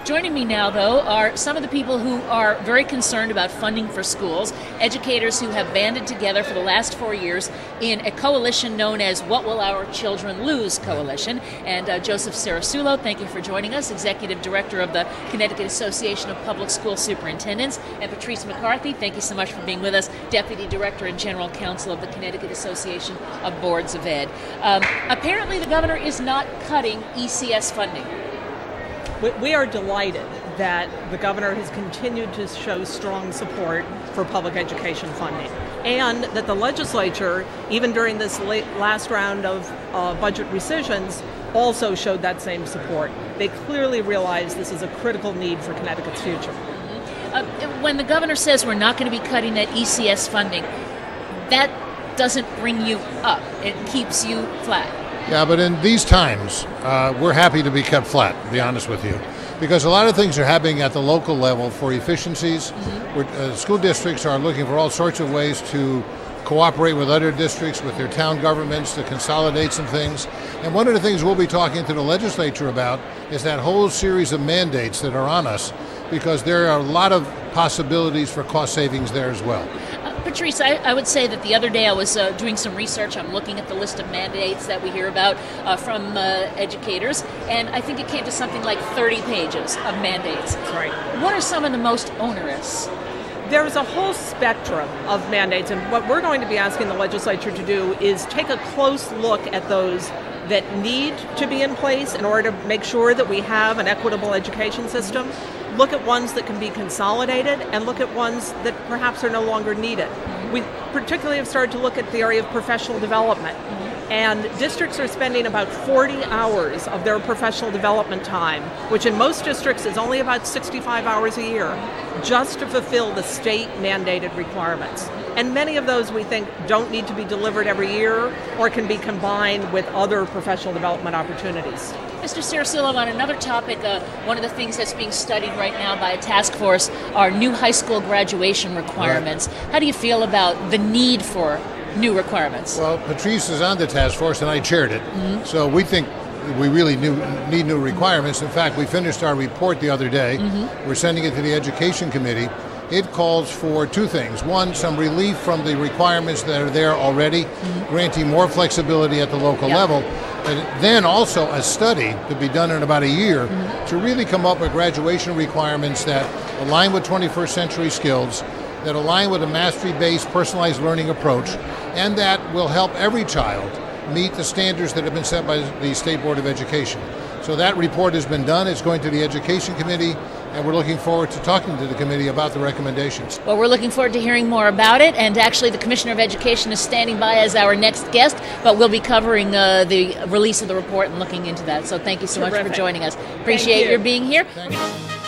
Joining me now, though, are some of the people who are very concerned about funding for schools, educators who have banded together for the last 4 years in a coalition known as What Will Our Children Lose Coalition. And Joseph Cerasulo, thank you for joining us, Executive Director of the Connecticut Association of Public School Superintendents. And Patrice McCarthy, thank you so much for being with us, Deputy Director and General Counsel of the Connecticut Association of Boards of Ed. Apparently the governor is not cutting ECS funding. We are delighted that the governor has continued to show strong support for public education funding, and that the legislature, even during this last round of budget rescissions, also showed that same support. They clearly realize this is a critical need for Connecticut's future. When the governor says we're not going to be cutting that ECS funding, that doesn't bring you up. It keeps you flat. Yeah, but in these times, we're happy to be kept flat, to be honest with you, because a lot of things are happening at the local level for efficiencies. School districts are looking for all sorts of ways to cooperate with other districts, with their town governments, to consolidate some things. And one of the things we'll be talking to the legislature about is that whole series of mandates that are on us, because there are a lot of possibilities for cost savings there as well. Patrice, I would say that the other day I was doing some research. I'm looking at the list of mandates that we hear about from educators, and I think it came to something like 30 pages of mandates. That's right. What are some of the most onerous? There's a whole spectrum of mandates, and what we're going to be asking the legislature to do is take a close look at those that need to be in place in order to make sure that we have an equitable education system. Look at ones that can be consolidated, and look at ones that perhaps are no longer needed. We particularly have started to look at the area of professional development. And districts are spending about 40 hours of their professional development time, which in most districts is only about 65 hours a year, just to fulfill the state mandated requirements. And many of those we think don't need to be delivered every year or can be combined with other professional development opportunities. Mr. Cerasulo, on another topic, one of the things that's being studied right now by a task force are new high school graduation requirements. Right. How do you feel about the need for new requirements? Well, Patrice is on the task force and I chaired it. So we think we really need new requirements. In fact, we finished our report the other day. We're sending it to the Education Committee. It calls for two things. One, some relief from the requirements that are there already, granting more flexibility at the local level. And then also a study to be done in about a year to really come up with graduation requirements that align with 21st century skills, that align with a mastery-based personalized learning approach, and that will help every child meet the standards that have been set by the State Board of Education. So that report has been done. It's going to the Education Committee, and we're looking forward to talking to the committee about the recommendations. Well, we're looking forward to hearing more about it, and actually the Commissioner of Education is standing by as our next guest, but we'll be covering the release of the report and looking into that. So thank you so much for joining us. Appreciate your being here. Thank you.